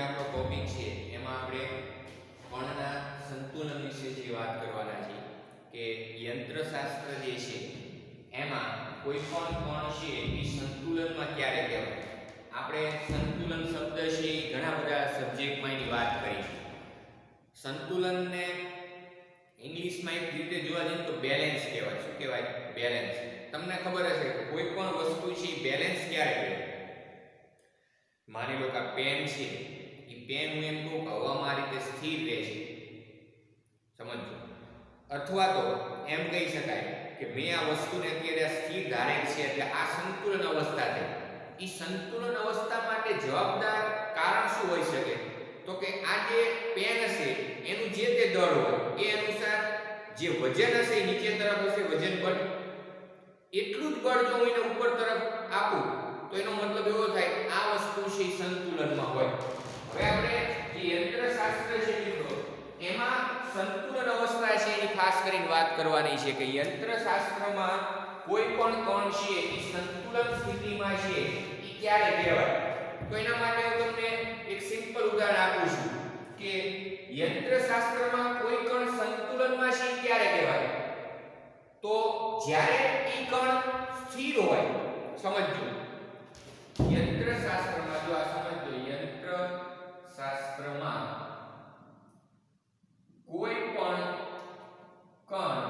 આપણો ટોપિક છે એમાં આપણે કણના સંતુલન વિશે જે વાત કરવાના છે કે યંત્રશાસ્ત્ર જે છે એમાં કોઈ પણ કણ છે એ સંતુલનમાં ક્યારે કહેવાય. આપણે સંતુલન શબ્દ છે એ ઘણા બધા સબ્જેક્ટમાં એની વાત કરી છે. સંતુલનને ઇંગ્લિશમાં એક રીતે જોવા જઈએ તો બેલેન્સ કહેવાય. શું કહેવાય? બેલેન્સ. તમને ખબર હશે કે કોઈ પણ વસ્તુ છે એ બેલેન્સ ક્યારે કહેવાય. માની લો કે પેન છે એ પેન હું એમ કહું કે હવામાં આ રીતે સ્થિર રહે છે, સમજો. અથવા તો એમ કહી શકાય કે મેં આ વસ્તુને અત્યારે સ્થિર ધારેલ છે એટલે આ સંતુલન અવસ્થા છે. એ સંતુલન અવસ્થા માટે જવાબદાર કારણ શું હોઈ શકે? તો કે આ જે પેન હશે એનું જે તે દળ હોય એ અનુસાર જે વજન હશે નીચે તરફ હશે, વજન બળ, એટલું જ બળ જો હું એને ઉપર તરફ આપું તો એનો મતલબ એવો થાય કે આ વસ્તુ છે સંતુલનમાં હોય. હવે આપણે જે યંત્રશાસ્ત્ર છે મિત્રો એમાં સંતુલન અવસ્થા છે એની ખાસ કરીને વાત કરવાની છે કે યંત્રશાસ્ત્રમાં કોઈ પણ કણ છે એ સંતુલન સ્થિતિમાં છે એ ક્યારે કહેવાય. તો એના માટે હું તમને એક સિમ્પલ ઉદાહરણ આપું છું કે યંત્રશાસ્ત્રમાં કોઈ કણ સંતુલનમાં છે ક્યારે કહેવાય. તો જ્યારે એ કણ સ્થિર હોય. સમજો, યંત્રશાસ્ત્રમાં જો આ સમજો, યંત્રશાસ્ત્રમાં કોઈ પણ કણ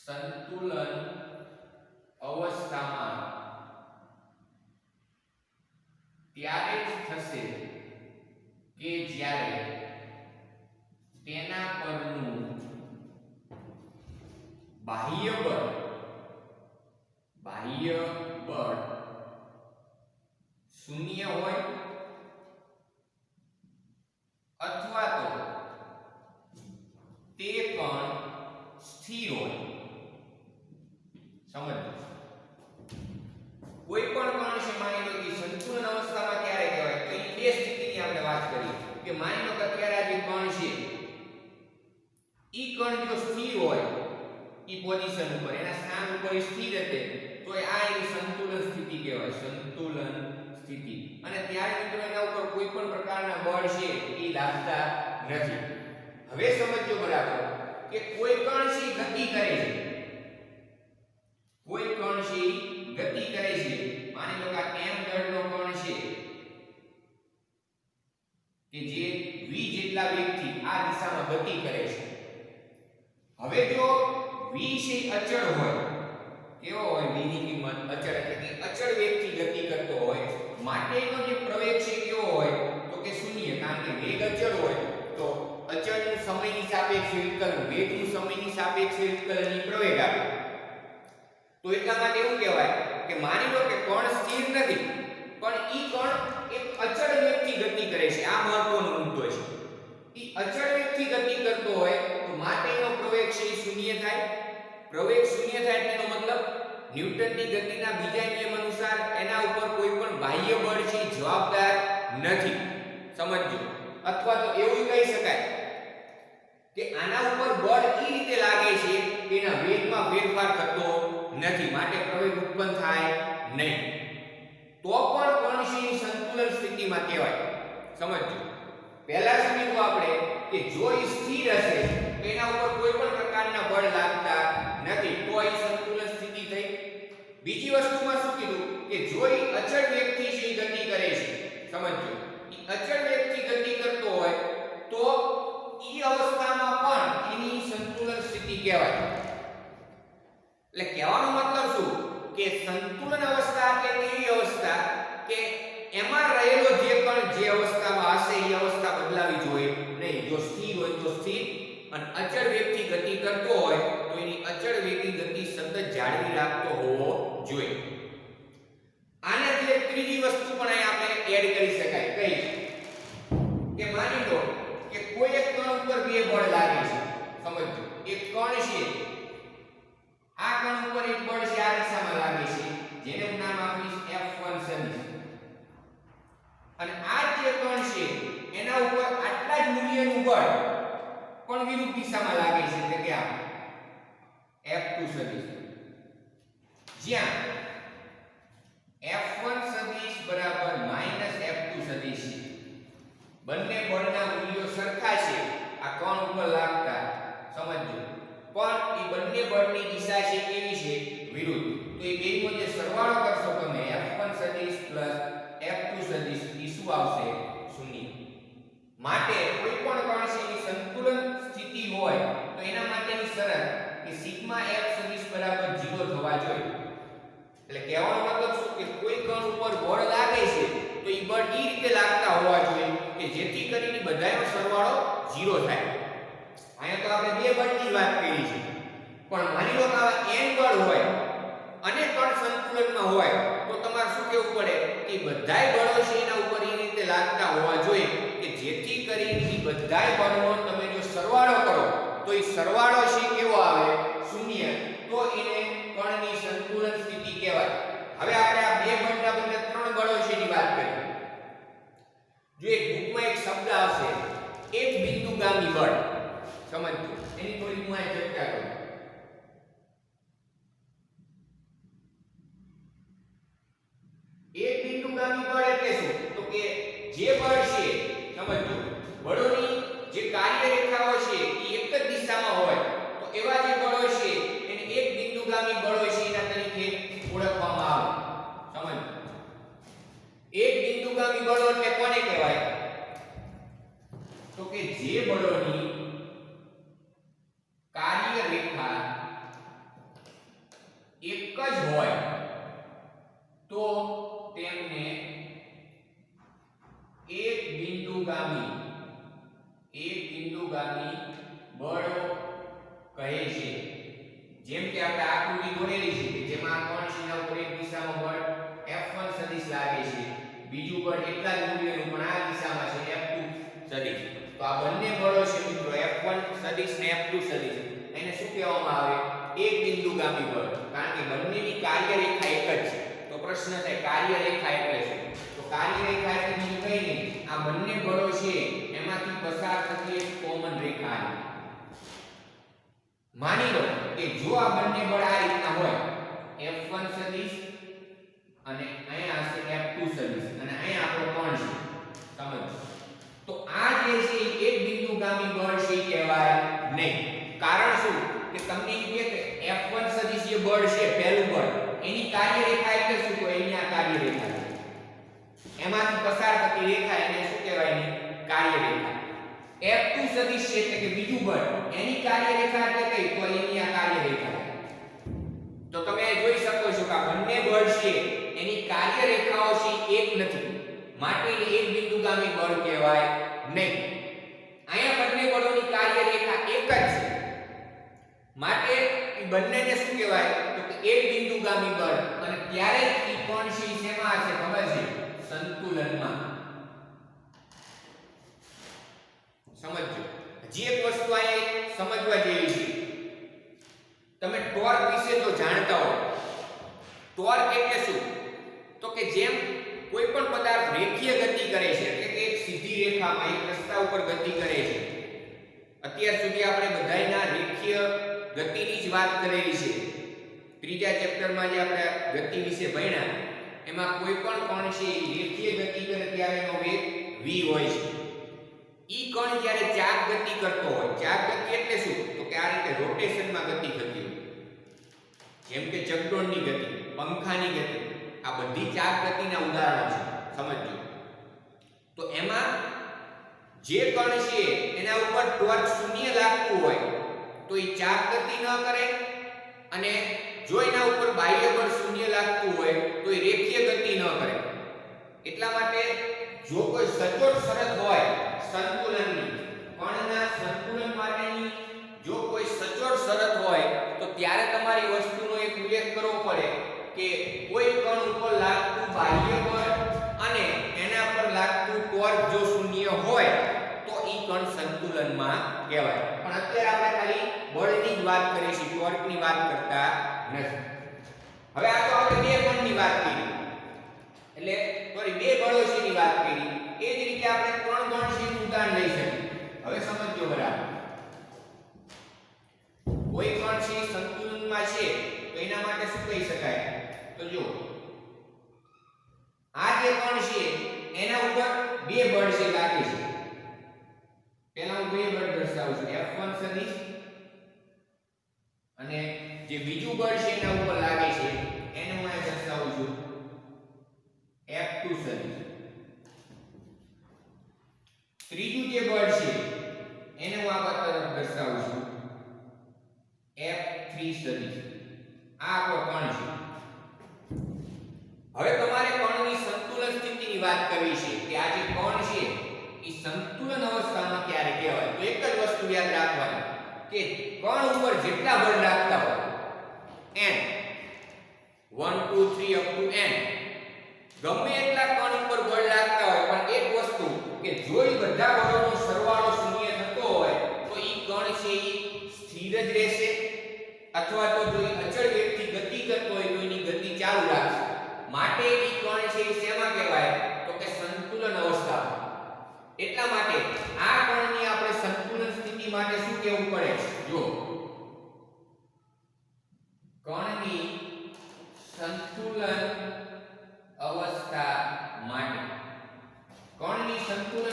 સંતુલન અવસ્થામાં ત્યારે જ થશે કે જ્યારે તેના પરનું બાહ્ય બળ શૂન્ય હોય અથવા તો તે કણ સ્થિર હોય. સમજો, કોઈ પણ કણ છે માની લો કે સંતુલન અવસ્થામાં ક્યારે કહેવાય તો એ બે સ્થિતિની આપણે વાત કરી કે માની લો કે અત્યારે આ જે કણ છે ઈ કણ જો સ્થિર હોય ઈ પોઝિશન ઉપર એના સ્થાન ઉપર સ્થિર રહે તો આ એની સંતુલન સ્થિતિ કહેવાય. સંતુલન સ્થિતિ. અને ત્યારે મિત્રો એના ઉપર કોઈ પણ પ્રકારના બળ છે એ લાગતા નથી. હવે સમજો બરાબર કે કોઈ કણ છે ગતિ કરે છે, કોઈ કણ છે ગતિ કરે છે. માની લો કે m દળનો કણ છે કે જે v જેટલા વેગથી આ દિશામાં ગતિ કરે છે. હવે જો v છે અચળ હોય, કેવો હોય? v ની કિંમત અચળ એટલે કે અચળ વેગથી ગતિ કરતો હોય માટેનો જે પ્રવેગ છે કેવો હોય? તો કે શૂન્ય. કારણ કે વેગ અચળ હોય તો અચળનું સમયની સાપેક્ષે વિકલન, વેગનું સમયની સાપેક્ષે વિકલનની પ્રવેગ આપે. તો એટલા માટે એવું કહેવાય કે માની લો કે કણ સ્થિર નથી પણ ઈ કણ એક અચળ વેગથી ગતિ કરે છે. આ મહત્વનો મુદ્દો છે. ઈ અચળ વેગથી ગતિ કરતો હોય તો માટેનો પ્રવેગ છે એ શૂન્ય થાય. પ્રવેગ શૂન્ય થાય એટલે એનો મતલબ ન્યૂટનની ગતિના બીજા નિયમ અનુસાર એના ઉપર કોઈ પણ બાહ્ય બળ છે જવાબદાર નથી. સમજો. અથવા તો એવું કહી શકાય કે આના ઉપર બળ એ રીતે લાગે છે કે એના વેગમાં ફેરફાર થતો નથી, માટે પ્રવેગ ઉત્પન્ન થાય નહીં. તો પણ કણ છે સંતુલન સ્થિતિમાં કહેવાય. સમજો, પહેલા સમજવું આપણે કે જો એ સ્થિર હશે તો એના ઉપર કોઈ પણ પ્રકારના બળ લાગતા નથી તો એ સંતુલન સ્થિતિ થઈ. બીજી વસ્તુમાં શું કીધું કે જો એ અચળ વેગથી છે ગતિ કરે છે. સમજો, એ અચળ વેગથી ગતિ કરતો હોય તો ઈ અવસ્થામાં પણ એની સંતુલન સ્થિતિ કહેવાય. એટલે કહેવાનો મતલબ શું કે સંતુલન અવસ્થા એટલે એવી અવસ્થા કે એમાં રહેલો જે પણ જે અવસ્થામાં હશે એ અવસ્થા બદલાવી જોઈએ નહીં. જો સ્થિર હોય તો સ્થિર અને અચળ વેગથી ગતિ કરતો હોય તો એની અચળ વેગની ગતિ સતત જાળવી રાખતો હોવો જોઈએ. આનાથી એક ત્રીજી વસ્તુ પણ અહીં આપણે એડ કરી શકાય. કઈ? કે માની લો કે કોઈ એક કણ ઉપર બે બળ લાગે છે. સમજો, એક કણ છે, આ કણ ઉપર એક બળ છે આ દિશામાં લાગે છે જેને હું નામ આપીશ F1 સદિશ. અને આ જે કણ છે એના ઉપર આટલા જ મૂલ્યનું બળ પણ વિરુદ્ધ દિશામાં લાગે છે એટલે કે આ F2 સદિશ. જ્યાં F1 સદિશ બરાબર શરત કે સિગ્મા f સદિશ બરાબર 0 થવા જોઈએ. એટલે કહેવાનો મતલબ શું કે કોઈ કણ ઉપર બળ લાગે છે તો ઈ બળ ઈ રીતે લાગતા હોવા જોઈએ કે જેથી કરીને બધાયનો સરવાળો 0 થાય. અહીંયા તો આપણે બે બળની વાત કરી છે, પણ માની લો કે આવા n બળ હોય અને કણ સંતુલનમાં હોય તો તમારે શું કહેવું પડે કે બધાય બળો છે એના ઉપર ઈ રીતે લાગતા હોવા જોઈએ કે જેથી કરીને ઈ બધાય બળનો તમે જો સરવાળો કરો તો ઈ સરવાળો છે કેવો આવે? શૂન્ય. તો એને કણની સંતુલન સ્થિતિ કહેવાય. હવે આપણે આ બે બળના બદલે ત્રણ બળો છે એની વાત કરીએ. જો એક બુકમાં એક શબ્દ આવશે એક બિંદુગામી બળ, સમજજો એની થોડી હું આ ચર્ચા કરું. એક બિંદુગામી બળ એટલે શું? તો કે જે બળ છે, સમજજો, બળોની જે કાર્ય રેખાઓ છે એ એક જ દિશામાં હોય તો એવા જે બળો છે એને એક બિંદુગામી બળો છે એના તરીકે ઓળખવામાં આવે. સમજો, એક બિંદુગામી બળો એટલે કોને કહેવાય? તો કે જે બળોની કાર્ય રેખા એક જ હોય તો તેમને એક બિંદુગામી બળ કહે છે. જેમ કે આપણે આકૃતિ દોરેલી છે કે જેમાં કોણ સીના ઉપર એક દિશામાં બળ F1 સદિશ લાગે છે, બીજું બળ એટલા જ મૂલ્યનું પણ આ દિશામાં છે F2 સદિશ. તો આ બંને બળો છે મિત્રો F1 સદિશ ને F2 સદિશ, એને શું કહેવામાં આવે? એક બિંદુગામી બળ. કારણ કે બંનેની કાર્ય રેખા એક જ છે. તો પ્રશ્ન થાય કાર્ય રેખા એટલે શું? તો કાર્ય રેખા એટલે બીજું કંઈ નહીં, આ બંને બળો છે એમાંથી પસાર થતી એક કોમન રેખા છે. માની લો કે જો આ બંને બળ આ રીતના હોય F1 સદિશ અને અહીંયા હશે F2 સદિશ અને અહીંયા આપણો કોણ છે, સમજો, તો આ જે છે એક બિંદુગામી બળ છે કહેવાય નહીં. કારણ શું કે તમને કહે કે F1 સદિશ જે બળ છે પહેલું બળ એની કાર્ય રેખા એટલે શું? તો એની આ કાર્ય રેખા છે, એમાંથી પસાર થતી રેખા એને શું કહેવાય? એની કાર્ય રેખા. F2 સદિશ છે એટલે કે બીજું બળ એની કાર્ય રેખા એટલે કઈ? તો એની આ કાર્ય રેખા. તો તમે જોઈ શકો છો કે આ બંને બળ છે એની કાર્ય રેખાઓ છે એક નથી, માટે એક બિંદુગામી બળ કહેવાય નહીં. અહીંયા બંને બળોની કાર્ય રેખા એક જ છે, માટે એ બંનેને શું કહેવાય? તો કે એક બિંદુગામી બળ. અને ત્યારે ઈ કોણ છે શેમાં હશે ખબર છે? સંતુલનમાં. સમજો, જે એક વસ્તુ અહીંયા સમજવા જેવી છે, તમે ટોર્ક વિશે તો જાણતા હો. ટોર્ક એટલે શું? તો કે જેમ કોઈ પણ પદાર્થ રેખીય ગતિ કરે છે એટલે કે એક સીધી રેખામાં એક રસ્તા ઉપર ગતિ કરે છે. અત્યાર સુધી આપણે બધાયના રેખીય ગતિની જ વાત કરેલી છે. ત્રીજા ચેપ્ટરમાં જે આપણે ગતિ વિશે ભણ્યા એમાં કોઈ પણ કણ છે રેખીય ગતિ કરે ત્યારે એનો વેગ v હોય છે. ઈ કણ જ્યારે ચાક ગતિ કરતો હોય, ચાક ગતિ એટલે શું? તો કે આ રીતે રોટેશનમાં ગતિ થતી હોય, જેમ કે ચકડોળની ગતિ, પંખાની ગતિ, આ બધી ચાક ગતિના ઉદાહરણો છે. સમજો, તો એમાં જે કણ છે એના ઉપર ટોર્ક શૂન્ય લાગતું હોય તો એ ચાક ગતિ ન કરે, અને જો એના ઉપર બાહ્ય બળ શૂન્ય લાગતું હોય તો એ રેખીય ગતિ ન કરે. એટલા માટે જો કોઈ સચોટ શરત હોય સંતુલનની, કણના સંતુલન માટેની જો કોઈ સચોટ શરત હોય તો ત્યારે તમારી વસ્તુનો એક ઉલ્લેખ કરવો પડે કે કોઈ કણ ઉપર લાગતું બાહ્ય બળ અને એના પર લાગતું ટોર્ક જો શૂન્ય હોય તો ઈ કણ સંતુલનમાં કહેવાય. પણ અત્યારે આપણે ખાલી બળની જ વાત કરીશું, ટોર્કની વાત કરતા નથી. હવે આ તો આપણે બે કણની વાત કરી, એટલે સોરી બે બળો છેની વાત કરી. એ જ રીતે આપણે ત્રણ કણ છેનું ઉદાહરણ લઈ શકીએ. હવે સમજો બરાબર, કોઈ કણ છે સંતુલનમાં છે તો એના માટે શું કહી શકાય? તો જો આ જે કણ છે એના ઉપર બે બળ છે લાગે છે. પહેલા હું બે બળ દર્શાવું છું, F1 સદિશ, અને જે બીજું બળ છે એના ઉપર લાગે છે એને હું અહીં દર્શાવું છું F2 સદિશ. ત્રીજું જે બળ છે એને હું આ તરફ દર્શાવું છું સદિશ આ આપણો કણ છે. હવે તમારે કણની સંતુલન સ્થિતિની વાત કરવી છે કે આ જે કણ છે એ સંતુલન અવસ્થામાં ક્યારે કહેવાય. તો એક જ વસ્તુ યાદ રાખવાની કે કણ ઉપર જેટલા બળ લાગતા હોય n 1 2 3 અપ ટુ n ગમે એટલા કણ ઉપર બળ લાગતા હોય પણ એક વસ્તુ કે જો એ બધા બળોનો સરવાળો શૂન્ય થતો હોય તો એ કણ છે એ સ્થિર જ રહેશે અથવા તો જો એ અચળ વેગથી ગતિ કરતો હોય તો એની ગતિ ચાલુ રાખશે. માટે એ કણ છે એ શેમાં કહેવાય તો કે સંતુલન અવસ્થામાં. એટલા માટે આ કણની આપણે સંતુલન સ્થિતિ માટે શું કહેવું પડે? જો કણની સંતુલન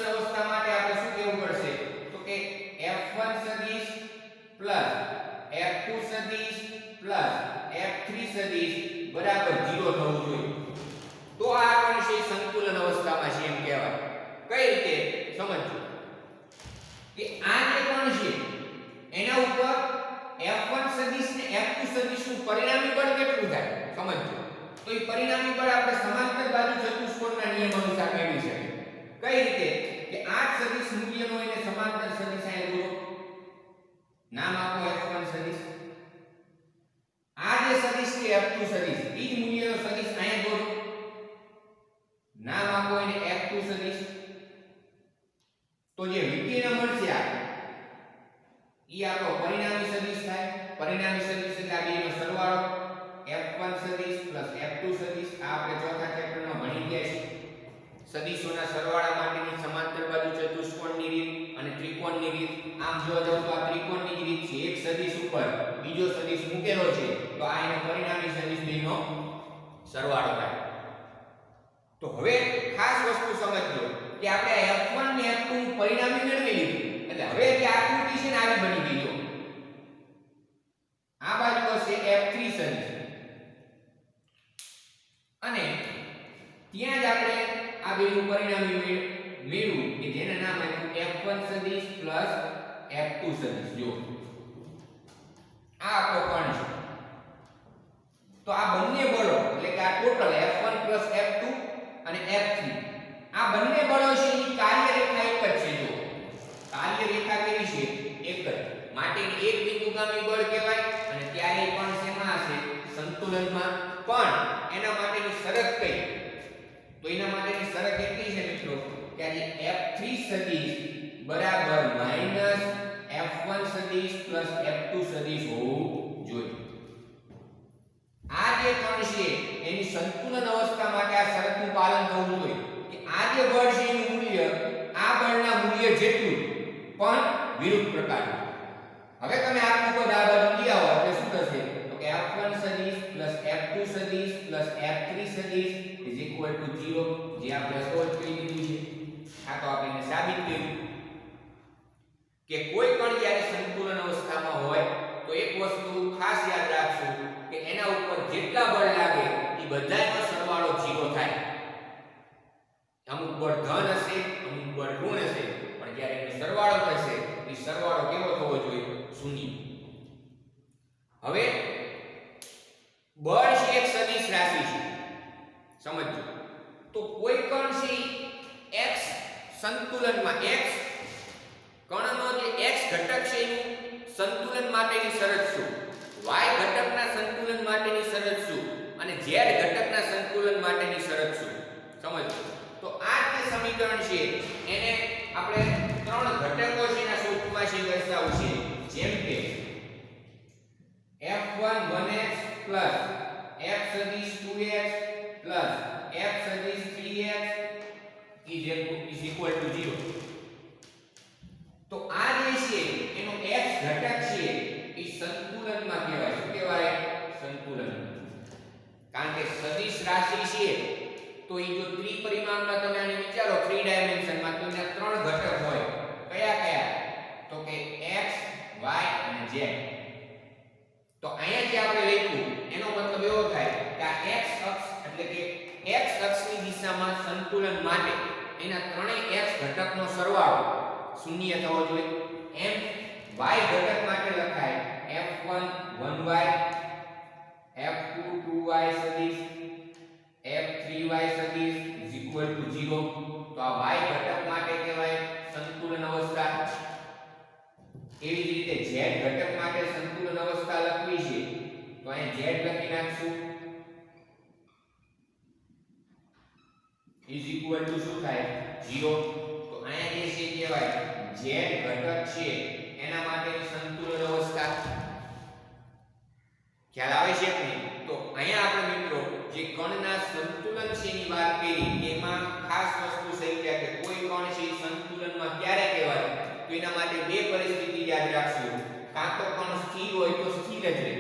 અવસ્થા માટે આપણે શું કહેવું પડશે તો કે f1 સદિશ f2 સદિશ f3 સદિશ બરાબર 0 થવું જોઈએ. તો આ કણ છે સંતુલન અવસ્થામાં છે એમ કહેવાય. કઈ રીતે સમજો કે આ જે કણ છે એના ઉપર f1 સદિશ ને f2 સદિશનું પરિણામી બળ કેટલું થાય સમજો. તો એ પરિણામી બળ આપણે સમાંતર બાજુ ચતુષ્કોણના નિયમ અનુસાર મેળવી શકીએ. કઈ રીતે કે આ સદિશ મૂલ્યનો એને સમાંતર સદિશ અહીં દોરો. નામ આપો f1 સદિશ. આ જે સદિશ છે f2 સદિશ એ જ મૂલ્યનો સદિશ અહીં દોરો. નામ આપો એને f2 સદિશ. તો જે વિકર્ણ મળશે આ ઈ આપણો પરિણામી સદિશ થાય. પરિણામી સદિશ એટલે આ બેનો સરવાળો f1 સદિશ f2 સદિશ. આ આપણે ચોથા ચેપ્ટરમાં ભણી ગયા છીએ. સદિશોના સરવાળા માટેની સમાંતર બાજુ ચતુષ્કોણની રીત અને ત્રિકોણની રીત. આમ જોવા જાવ તો આ ત્રિકોણની જ રીત છે. એક સદિશ ઉપર બીજો સદિશ મૂકેલો છે તો આ એનો પરિણામી સદિશ બેનો સરવાળો થાય. તો હવે ખાસ વસ્તુ સમજજો કે આપણે f1 ને f2 નું પરિણામી મેળવી લીધું. એટલે હવે જે આકૃતિ છે ને આવી બની ગઈ. જો આ બાજુ હશે f3 સદિશ અને ત્યાં જ આપણે આ બેનું પરિણામી મેળવ્યું કે જેના નામ આપ્યું f1 સદિશ f2 સદિશ. જો આ આપણો કણ છે. તો આ બંને બળો એટલે કે આ ટોટલ f1 f2 અને f3 આ બંને બળો છે એની કાર્યરેખા એક જ છે. જો કાર્યરેખા કેવી છે? એક જ. માટે એક બિંદુગામી બળ કહેવાય અને ત્યારે પણ શેમાં હશે? સંતુલનમાં. પણ એના માટેની શરત કઈ? તો એના માટેની શરત એટલી છે મિત્રો કે આ જે f3 સદિશ બરાબર -f1 સદિશ f2 સદિશ હોવું જોઈએ. આ જે કણ છે એની સંતુલન અવસ્થા માટે આ શરતનું પાલન થવું જોઈએ કે આ જે બળ છે એનું મૂલ્ય આ બળના મૂલ્ય જેટલું પણ વિરુદ્ધ પ્રકારનું. હવે તમે આ પદ આ બાજુ લઈ આવો એટલે શું થશે તો કે f1 સદિશ f2 સદિશ f3 સદિશ = 0 જે આપણે સોલ્વ કરી દીધું છે. આ તો આપણે સાબિત કર્યું કે કોઈ કણ જ્યારે સંતુલન અવસ્થામાં હોય તો એક વસ્તુ ખાસ યાદ રાખજો કે એના ઉપર જેટલા બળ લાગે એ બધાયનો સરવાળો 0 થાય. અમુક બળ ધન હશે અમુક બળ ઋણ હશે પણ જ્યારે એનો સરવાળો થશે એ સરવાળો કેવો થવો જોઈએ? શૂન્ય. હવે બળ છે એક સદિશ રાશિ છે સમજો. તો કોઈ કણ છે x સંતુલનમાં x કણનો જે x ઘટક છે એનું સંતુલન માટેની શરત શું? y ઘટકના સંતુલન માટેની શરત શું? અને z ઘટકના સંતુલન માટેની શરત શું? સમજો. તો આ જે સમીકરણ છે એને આપણે ત્રણ ઘટકો છે એના સ્વરૂપમાં છે દર્શાવવું છે. જેમ કે f1 1x f સદિશ 2x f સદિશ 3x is equal to 0. તો આ જે છે એનો x ઘટક છે એ સંતુલનમાં કહેવાય. શું કહેવાય? સંતુલન. કારણ કે સદિશ રાશિ છે તો એ જો ત્રિપરિમાણમાં તમે આને વિચારો 3 ડાયમેન્શનમાં તો એના ત્રણ ઘટક હોય. કયા કયા? તો કે x y અને z. તો અહીંયા જે આપણે લખ્યું એનો મતલબ એવો થાય કે આ x અક્ષ એટલે કે x અક્ષની દિશામાં સંતુલન માટે એના ત્રણેય x ઘટકનો સરવાળો શૂન્ય થવો જોઈએ. એમ y ઘટક માટે લખાય f1 1y નાખશું ઇઝ ઇક્વલ ટુ શું થાય 0. તો અહીંયા જે છે કહેવાય z ઘટક છે એના માટેની સંતુલન અવસ્થા. ખ્યાલ આવે છે કે નહીં? તો અહીંયા આપણે મિત્રો જે કણના સંતુલન છે ની વાત કરી એમાં ખાસ વસ્તુ સમજ્યા કે કોઈ કણ છે સંતુલનમાં ક્યારે કહેવાય. તો એના માટે બે પરિસ્થિતિ યાદ રાખશું. કાં તો કણ સ્થિર હોય તો સ્થિર જ રહે.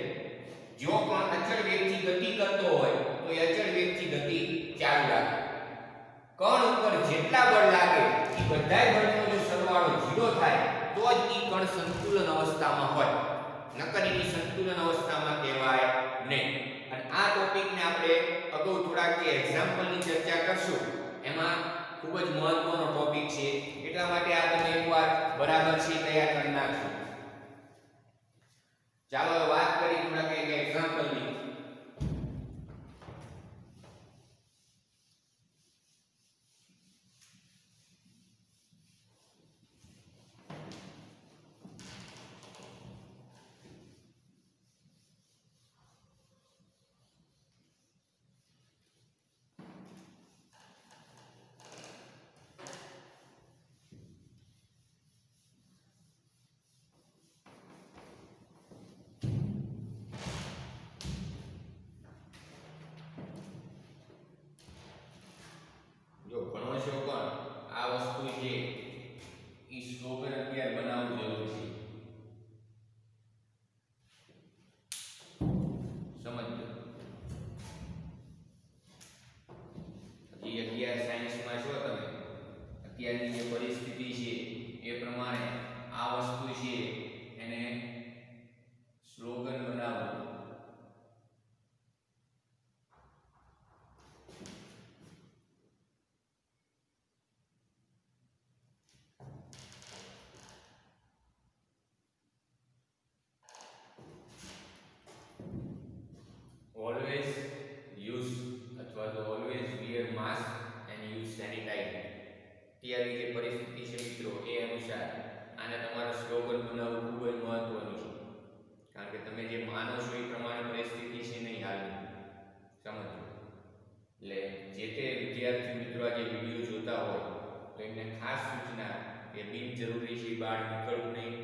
જો કણ અચળ વેગથી ગતિ કરતો હોય તો એ અચળ વેગથી ગતિ ચાલુ રાખે. કણ ઉપર જેટલા બળ લાગે એ બધાય બળનો જો સરવાળો 0 થાય તો જ એ કણ સંતુલન અવસ્થામાં હોય. નકર એની સંતુલન અવસ્થામાં કહેવાય નહીં. અને આ ટોપિકને આપણે અગાઉ થોડાક જે એક્ઝામ્પલની ચર્ચા કરશું એમાં ખૂબ જ મહત્વનો ટોપિક છે. એટલા માટે આ તમે એકવાર બરાબર છે તૈયાર કરી નાખજો. ચાલો હવે વાત કરી થોડાક એક એક્ઝામ્પલની. જો ઘણો છો પણ આ વસ્તુ છે ઈ સ્લોગન અત્યારે બનાવવું જરૂરી છે. સમજજો. હજી 11 સાયન્સમાં છો તમે. અત્યારની જે પરિસ્થિતિ છે એ પ્રમાણે આ વસ્તુ છે એને સ્લોગન બનાવવું. Always use અથવા તો always wear mask and use sanitizer. અત્યારની જે પરિસ્થિતિ છે મિત્રો એ અનુસાર આને તમારે સ્લોગન બનાવવું ખૂબ જ મહત્વનું છે. કારણ કે તમે જે માનો છો એ પ્રમાણે પરિસ્થિતિ છે નહીં હાલની. સમજો. એટલે જે તે વિદ્યાર્થી મિત્રો આ જે વિડીયો જોતા હોય તો એમને ખાસ સૂચના કે બિનજરૂરી છે બહાર નીકળવું નહીં.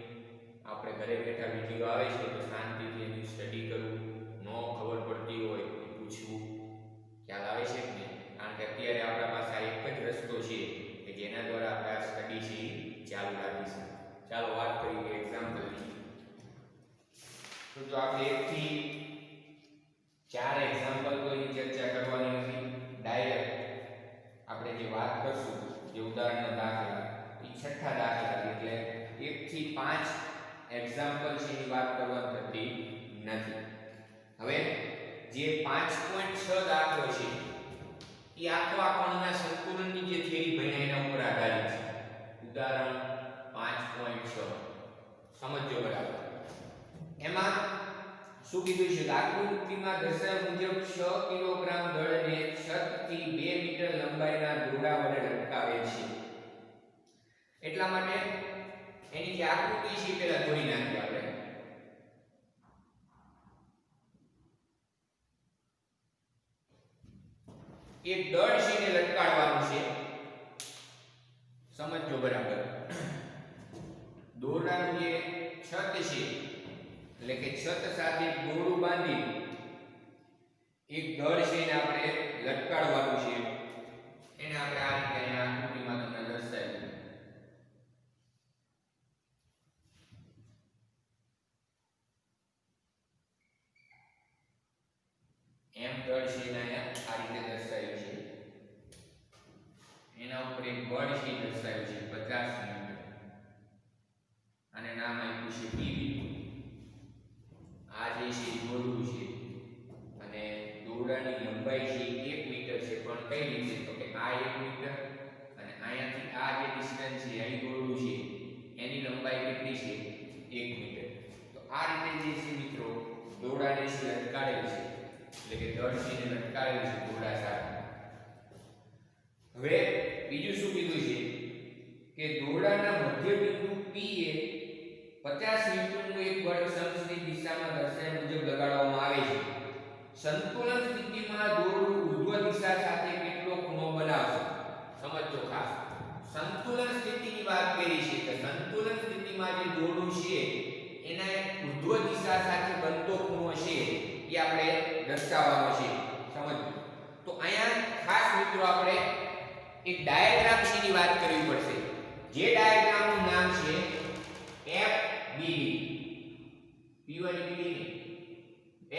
આપણે ઘરે બેઠા વિડીયો આવે છે તો શાંતિથી એનું સ્ટડી કરવું. નો ખબર પડતી હોય તો પૂછવું. ખ્યાલ આવે છે કે કારણ કે અત્યારે આપણા પાસે એક જ રસ્તો છે કે જેના દ્વારા આપણે આ સ્ટડી છે ચાલુ રાખીશું. ચાલો વાત કરીએ એક્ઝામ્પલની. તો જો આપણે 1 થી 4 એક્ઝામ્પલ કોઈની ચર્ચા કરવાની નથી. ડાયરેક્ટ આપણે જે વાત કરશું જે ઉદાહરણનો દાખલા એ છઠ્ઠા દાખલા એટલે 1 થી 5 એક્ઝામ્પલ છે એની વાત કરવાની થતી નથી. હવે જે 5.6 દાખલો છે એ આખો આ કણના સંતુલનની જે થિયરી ભણ્યા એના ઉપર આધારિત છે. ઉદાહરણ 5.6 સમજો બરાબર. એમાં શું કીધું છે? આકૃતિમાં દર્શાવ્યા મુજબ 6 કિલોગ્રામ દળને છતથી 2 મીટર લંબાઈના દોરડા વડે લટકાવે છે. એટલા માટે એની જે આકૃતિ છે પેલા દોરી નાખીએ આપણે. એક દળ છે ને લટકાડવાનું છે. સમજો બરાબર. દોરડાનું જે છત છે એટલે કે છત સાથે દોરડું બાંધી એક દળ છે એને આપણે લટકાડવાનું છે. એને આપણે આ રીતે અહીંયા આકૃતિમાં તમને દર્શાવ્યું. એમ દળ છે એને અહીંયા આ રીતે દર્શાવ્યું છે. એના ઉપર એક બળ છે દર્શાવ્યું છે 50 ન્યૂટન. અને નામ આપ્યું છે પીવી. આ જે છે દોરડું છે અને દોરડાની લંબાઈ છે 1 મીટર છે. પણ કઈ રીતે? તો કે આ 1 મીટર અને અહીંયાથી આ જે ડિસ્ટન્સ છે અહીં દોરડું છે એની લંબાઈ કેટલી છે? 1 મીટર. તો આ રીતે જે છે મિત્રો દોરડાને છે લટકાડેલ છે એટલે કે દળ છે એને લટકાડેલ છે દોરડા સાથે. હવે બીજું શું કીધું છે કે દોરડાના મધ્ય બિંદુ P એ 50 ન્યૂટનનું એક બળ સમસ્થિતિ દિશામાં દર્શાવ્યા મુજબ લગાડવામાં આવે છે. સંતુલન સ્થિતિમાં દોરડું ઉર્ધ્વ દિશા સાથે કેટલો ખૂણો બનાવશે? સમજો ખાસ. સંતુલન સ્થિતિની વાત કરી છે કે સંતુલન સ્થિતિમાં જે દોરડું છે એને ઉર્ધ્વ દિશા સાથે બનતો ખૂણો છે એ આપણે દર્શાવવાનો છે. સમજો. તો અહીંયા ખાસ મિત્રો આપણે એક ડાયાગ્રામ ની વાત કરવી પડશે. જે ડાયાગ્રામનું નામ છે FBD. P1BD.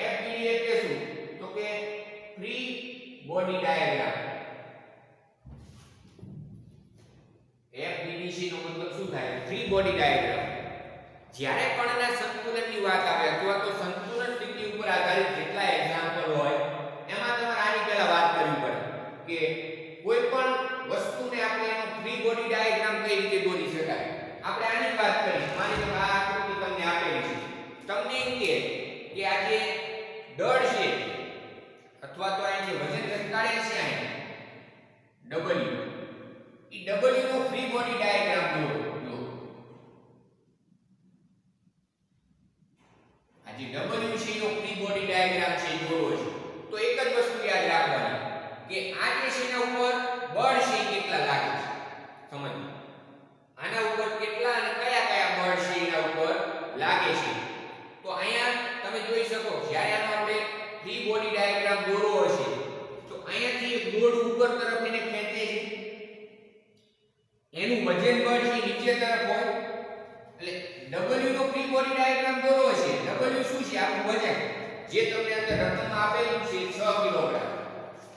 FBD એટલે શું? તો કે ફ્રી બોડી ડાયાગ્રામ. FBD નો મતલબ શું થાય? Free body diagram. જ્યારે કણના સંતુલનની વાત આવે અથવા તો સંતુલન સ્થિતિ ઉપર આધારિત જેટલા એક્ઝામ્પલ હોય એમાં તમારે આની પહેલા વાત કરવી પડે કે કોઈ પણ વસ્તુને આપણે એનો ફ્રી બોડી ડાયાગ્રામ કઈ રીતે દોરી શકાય. આપણે આની વાત કરીએ. માની લો આ આકૃતિ તમને આપેલી છે. તમને એમ કે આ જે દળ છે અથવા તો આ જે વજન લટકાડે છે આ W, ઈ W નો ફ્રી બોડી ડાયાગ્રામ દોરો. આ જે W છે એનો ફ્રી બોડી ડાયાગ્રામ છે એ દોરો છે. તો એક જ વસ્તુ યાદ રાખવાની કે આ જે છે એના ઉપર બળ છે કેટલા લાગે છે. સમજો. આના ઉપર કેટલા અને કયા કયા બળ છે એના ઉપર લાગે છે. તો અહીંયા તમે જોઈ શકો જ્યારે આનો આપણે ફ્રી બોડી ડાયાગ્રામ દોરવો હશે તો અહીંયાથી એક દોરડું ઉપર તરફ એને ખેંચે છે. એનું વજન બળ છે નીચે તરફ હોય એટલે W નો ફ્રી બોડી ડાયાગ્રામ દોરવો છે. W શું છે? આપણું વજન જે તમને અંદર રકમમાં આપેલું છે 6 કિલોગ્રામ.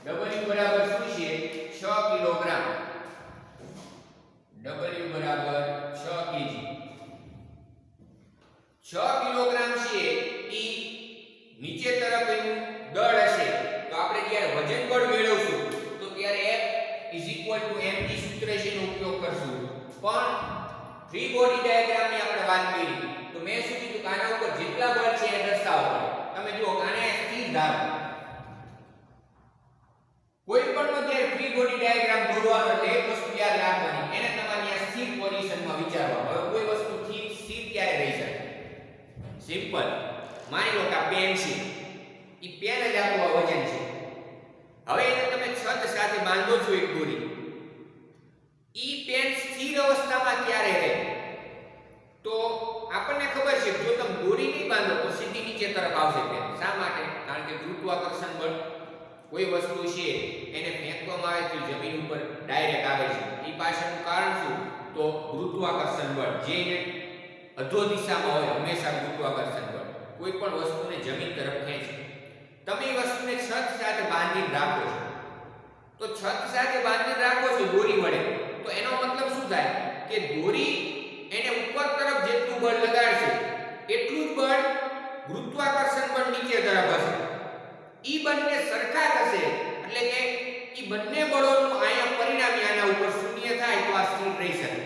W બરાબર શું છે? 6 કિલોગ્રામ. W બરાબર 6 kg. 6 કિલોગ્રામ છે ઈ નીચે તરફ એનું દળ હશે. તો આપણે જ્યારે વજન બળ મેળવશું તો ત્યારે F mg સૂત્ર છે એનો ઉપયોગ કરશું. પણ ફ્રી બોડી ડાયાગ્રામ ની આપણે વાત કરી તો મેં શું કીધું કે આના ઉપર જેટલા બળ છે એ દર્શાવો. તમે જુઓ આને સ્થિર ધારો. કોઈ પણ નો જ્યારે ફ્રી બોડી ડાયાગ્રામ દોરવાનો એટલે એક વસ્તુ યાદ રાખવાની એને તમારી આ સ્થિર પોઝિશનમાં વિચારવાનું. હવે કોઈ વસ્તુ સ્થિર ક્યારે રહી શકે? સિમ્પલ. માની લો કે આ પેન છે. ઈ પેન જ આપણું વજન છે. હવે એને તમે છત સાથે બાંધો છો એક દોરી. ઈ પેન સ્થિર અવસ્થામાં ક્યારે રહે? તો આપણને ખબર છે જો તમે દોરી નહીં બાંધો તો સીધી નીચે તરફ આવશે પેન. શા માટે? કારણ કે ગુરુત્વાકર્ષણ બળ કોઈ વસ્તુ છે એને ફેંકવામાં આવે તો જમીન ઉપર ડાયરેક્ટ આવે છે. એ પાછળનું કારણ શું? તો ગુરુત્વાકર્ષણ બળ જે એને અધો દિશામાં હોય હંમેશા ગુરુત્વાકર્ષણ બળ કોઈ પણ વસ્તુને જમીન તરફ ખેંચે. તમે એ વસ્તુને છત સાથે બાંધીને રાખો છો. તો છત સાથે બાંધીને રાખો છો દોરી વડે તો એનો મતલબ શું થાય કે દોરી એને ઉપર તરફ જેટલું બળ લગાડશે એટલું જ બળ ગુરુત્વાકર્ષણ બળ નીચે તરફ હશે. ઈ બંને સરખા થશે એટલે કે ઈ બંને બળોનું આયા પરિણામી આના ઉપર શૂન્ય થાય તો આ સ્થિર રહી શકે.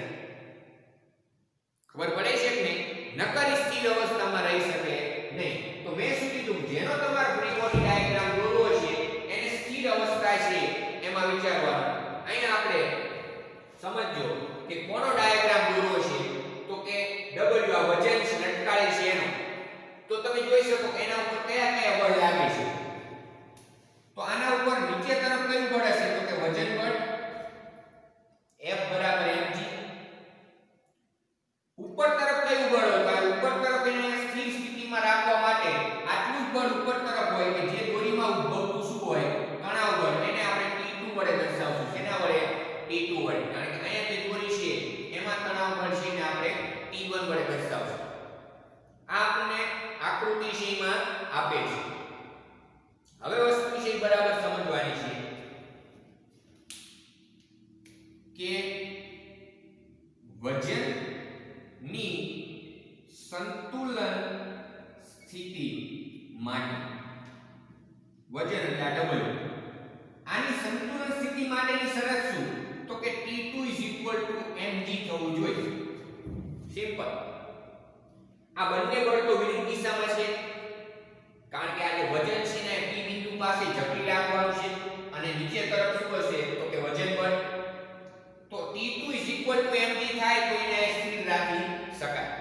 ખબર પડે છે કે નહીં? નકર સ્થિર અવસ્થામાં રહી શકે નહીં. તો મેં શું કીધું જેનો તમારો ફ્રી બોડી ડાયાગ્રામ દોરવો છે એને સ્થિર અવસ્થા છે એમાં વિચારવાનું. અહીંયા આપણે સમજો કે કોનો ડાયાગ્રામ દોરવો છે તો કે W આ વજન છે લટકાળે છે એનો. તો તમે જોઈ શકો કે એના ઉપર કયા કયા બળ લાગે છે. તો આના ઉપર નીચે તરફ કયું બળ હશે તો કે વજન બળ F બરાબર mg. ઉપર તરફ કયું બળ હોય તો ઉપર તરફ એને સ્થિર સ્થિતિમાં રાખવા માટે આટલું જ બળ ઉપર તરફ હોય કે જે દોરીમાં ઉદ્ભવતું શું હોય તણાવ બળ એને આપણે T2 વડે દર્શાવશું. શેના વડે? T2 વડે. કારણ કે અહીંયા જે દોરી છે એમાં તણાવ બળ છે ને આપણે T1 વડે દર્શાવશું. આ આપણને આકૃતિ છે એમાં આપે છે. હવે વસ્તુ છે બરાબર સમજવાની છે કે વજન ની સંતુલન સ્થિતિ માટે વજન એટલે આ W આની સંતુલન સ્થિતિ માટેની શરત શું તો કે T2 mg થવું જોઈએ. સિમ્પલ. આ બંને બળ તો વિરુદ્ધ દિશામાં છે કારણ કે આ જે વજન છે ને P બિંદુ પાસે જકડી રાખવાનું છે અને નીચે તરફ શું હશે તો કે વજન બળ. તો T2 mg થાય તો એને સ્થિર રાખી શકાય.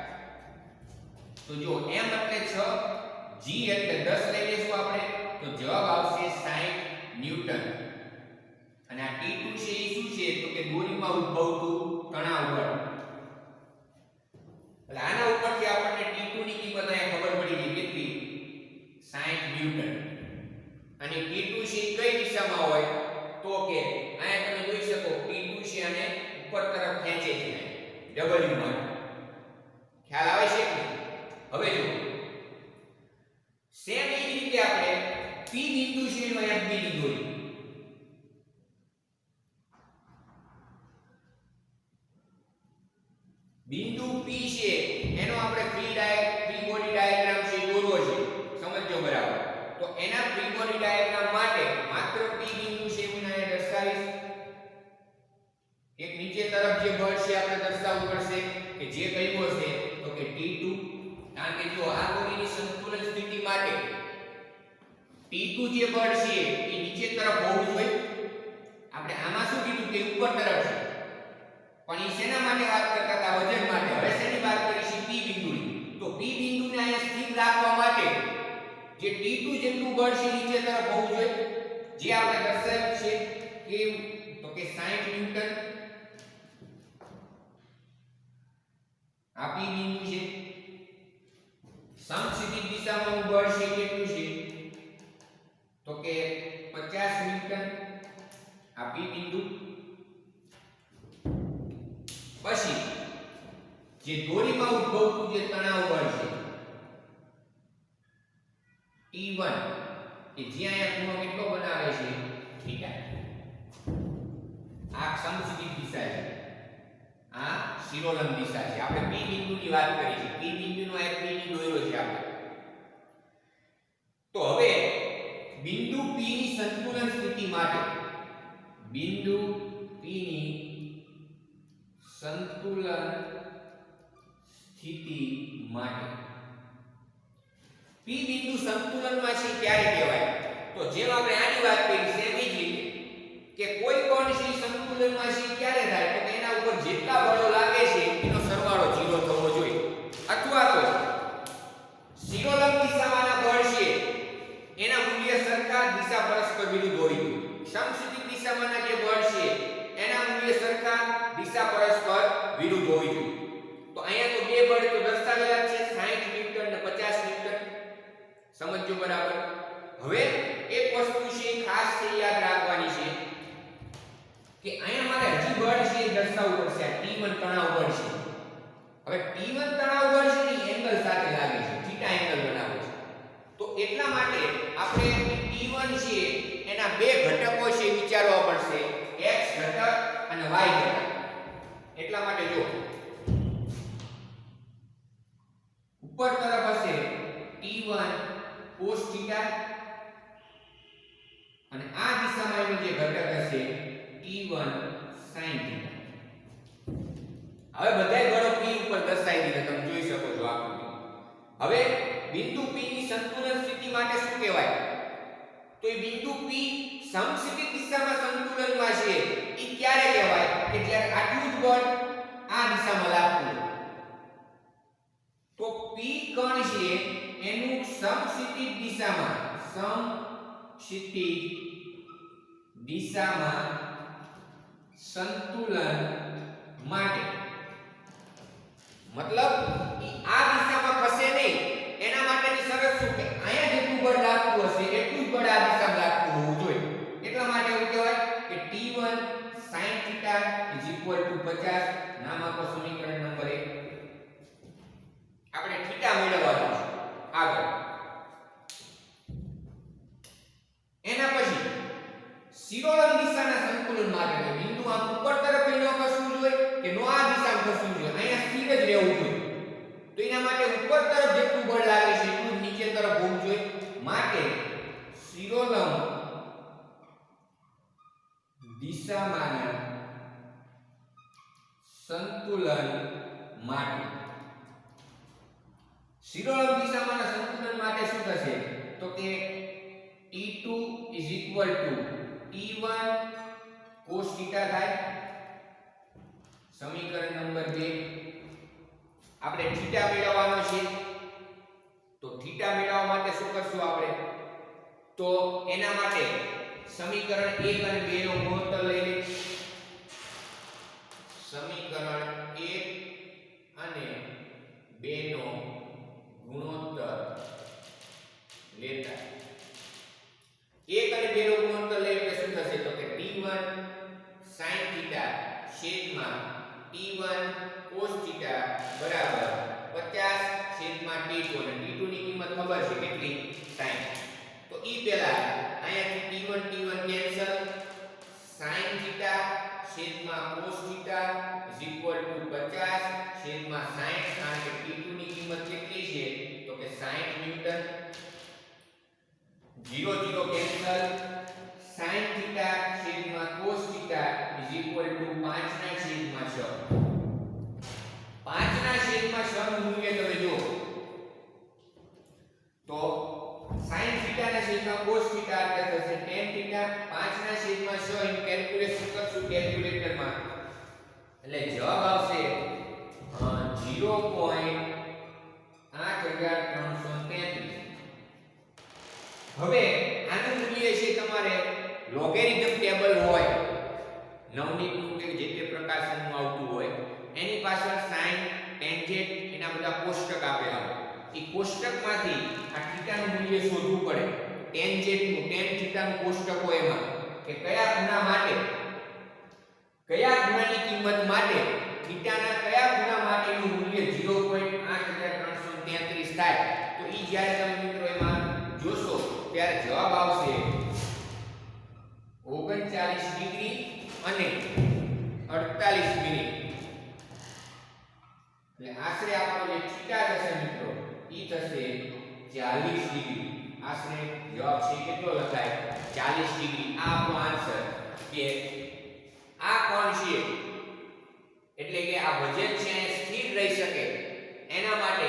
તો જો m એટલે 6 g એટલે 10 લઈ લેશું આપણે તો g જવાબ આવશે 60 ન્યૂટન. અને આ T2 છે એ શું છે તો કે દોરીમાં ઉદ્ભવતું તણાવ બળ. એટલે આના ઉપરથી આપણને T2 ની કિંમત અહીંયા ખબર પડી ગઈ કેટલી 60 ન્યૂટન. અને T2 છે એ કઈ દિશામાં હોય તો કે અહીંયા તમે જોઈ શકો T2 છે અને ઉપર તરફ ખેંચે છે W માં. ખ્યાલ આવે છે કે હવે જો સેમ એ જ રીતે આપણે P બિંદુ છે એનો એક બીજી દોરી. બિંદુ P છે એનો આપણે ફ્રી બોડી ડાયાગ્રામ છે દોરવો છે. સમજો બરાબર. તો એના ફ્રી બોડી ડાયાગ્રામ માટે માત્ર P બિંદુ છે હું અહીંયા દર્શાવીશ. એક નીચે તરફ જે બળ છે આપણે દર્શાવવું પડશે કે જે કયો છે તો કે T2. કારણ કે જો આ દોરીની સંતુલન સ્થિતિ માટે T2 જે બળ છે એ નીચે તરફ હોવું જોઈએ. આપણે આમાં શું કીધું કે ઉપર તરફ છે, પણ એ શેના માટે વાત કરતા હતા? વજન માટે. હવે શેની વાત કરીશું? P બિંદુની. તો P બિંદુને અહીંયા સ્થિર રાખવા માટે જે T2 જેટલું બળ છે નીચે તરફ હોવું જોઈએ, જે આપણે દર્શાવ્યું છે કે તો કે 60 ન્યૂટન. આ P બિંદુ છે. સમક્ષિતિજ દિશામાં બળ છે કેટલું છે તો કે 50 ન્યૂટન. આ P બિંદુ. પછી જે દોરીમાં ઉદ્ભવતું જે તણાવ બળ છે T1 કે જે અહીંયા ખૂણો કેટલો બનાવે છે થીટા. આ સમક્ષિતિજ દિશા છે, આ શિરોલંબ દિશા છે. આપણે P બિંદુની વાત કરી છે. P બિંદુનો એક બીડી દોર્યો છે આપણે. તો હવે બિંદુ P ની સંતુલન સ્થિતિ માટે બિંદુ P ની સંતુલન સ્થિતિ માટે P બિંદુ સંતુલનમાં છે ક્યારે કહેવાય? તો જેમ આપણે આની વાત કરી છે એમ જ રીતે કે કોઈ પણ છે સંતુલનમાં છે ક્યારે થાય તો કે એના ઉપર જેટલા બળો લાગે છે એનો સરવાળો 0 થવો જોઈએ. અથવા તો શિરોલંબ દિશામાંના બળ છે એના મૂલ્ય સરખા દિશા પરસ્પર વિરુદ્ધ હોવી જોઈએ. સમક્ષિતિજ દિશામાંના જે બળ છે એના મૂલ્ય સરખા દિશા પરસ્પર વિરુદ્ધ હોવી જોઈએ. તો અહીંયા તો બે બળ તો દર્શાવેલા છે 60 ન્યૂટન અને 50 ન્યૂટન. સમજો બરાબર. હવે એક વસ્તુ છે ખાસ છે યાદ રાખવાની છે કે અહીંયા મારે હજી બળ છે એ દર્શાવવું પડશે. આ T1 તણાવ બળ છે. હવે T1 તણાવ બળ છે એ એંગલ સાથે લાગે છે, થીટા એંગલ બનાવે છે. તો એટલા માટે આપણે T1 છે એના બે ઘટકો છે વિચારવા પડશે, x ઘટક અને y ઘટક. એટલા માટે જો ઉપર તરફ હશે T1 cos થીટા અને આ દિશામાં એનો જે ઘટક હશે T1 sin થીટા. હવે બધાય બળો P ઉપર દર્શાવી દીધા, તમે જોઈ શકો છો આકૃતિ. હવે બિંદુ P ની સંતુલન સ્થિતિ માટે શું કહેવાય? તો એ બિંદુ P સમક્ષિતિજ દિશામાં સંતુલનમાં છે એ ક્યારે કહેવાય કે જ્યારે આટલું જ બળ આ દિશામાં લાગતું હોય. તો P કણ છે એનું સમક્ષિતિજ દિશામાં સંતુલન માટે મતલબ આ દિશામાં ખસે નહીં. એના માટેની શરત શું કે અહીંયા જેટલું બળ લાગતું હશે એટલું જ બળ આ દિશામાં લાગતું હોવું જોઈએ. એટલા માટે એવું કહેવાય કે T1 sin θ = 50. નામ આપો સમીકરણ નંબર 1. આપણે થીટા મેળવવાનું છે આગળ. એના પછી શિરોલંબ દિશાના સંતુલન માટે બિંદુ આમ ઉપર તરફ ન ખસવું જોઈએ કે નો આ દિશામાં ખસવું જોઈએ, અહીંયા સ્થિર જ રહેવું જોઈએ. તો એના માટે ઉપર તરફ જેટલું બળ લાગે છે એટલું નીચે તરફ હોવું જોઈએ. માટે શિરોલંબ દિશામાંના સંતુલન માટે શું થશે તો કે T2 = T1 cos θ થાય. સમીકરણ નંબર 2. આપણે θ મેળવવાનો છે તો θ મેળવવા માટે શું કરશું? આપણે તો એના માટે સમીકરણ 1 અને 2 નો ગુણોત્તર લઈ લે. સમીકરણ 1 અને 2 નો ગુણોત્તર લેતા 1 અને 2 નો ગુણોત્તર લઈએ એટલે શું થશે તો કે t1 sin θ છેદમાં t1 cos θ બરાબર 50 છેદમાં t2 અને t2 ની કિંમત ખબર છે કેટલી 60. તો ઈ પહેલા અહીંયાથી t1 કેન્સલ sin θ છેદમાં cos θ 50 છેદમાં 60 કારણ કે t2 ની કિંમત કેટલી છે તો કે 60 ન્યૂટન. 0 0 કેન્સલ sin θ છેદમાં cos θ 5 ના છેદમાં 6. 5 ના છેદમાં 6 નું મૂલ્ય તમે જો તો sin θ ના છેદમાં cos θ એટલે થશે tan θ. 5 ના છેદમાં 6 એનું કેલ્ક્યુલેશન કરશું કેલ્ક્યુલેટરમાં એટલે જવાબ આવશે 0.8333. હવે આનું મૂલ્ય છે તમારે લોગેરિધમ ટેબલ હોય નવનીતનું કે જે તે પ્રકાશનનું આવતું હોય એની પાછળ sin ટેન્જેન્ટ એના બધા કોષ્ટક આપેલા હોય એ કોષ્ટકમાંથી આ થીટાનું મૂલ્ય શોધવું પડે. ટેન્જેન્ટનું tan થીટાનું કોષ્ટક હોય એમાં કે કયા ખૂણા માટે કયા ખૂણાની કિંમત માટે થીટાના કયા ખૂણા માટેનું મૂલ્ય 0.8333 થાય. તો ઈ જ્યારે તમે મિત્રો એમાં જોશો ત્યારે જવાબ આવશે 39 ડિગ્રી અને 48 મિનિટ. એટલે આશરે આપણો જે થીટા થશે મિત્રો ઈ થશે 40 ડિગ્રી. આશરે જવાબ છે કેટલો લખાય 40 ડિગ્રી. આ આપણો આન્સર કે આ કોણ છે એટલે કે આ વજન છે એ સ્થિર રહી શકે એના માટે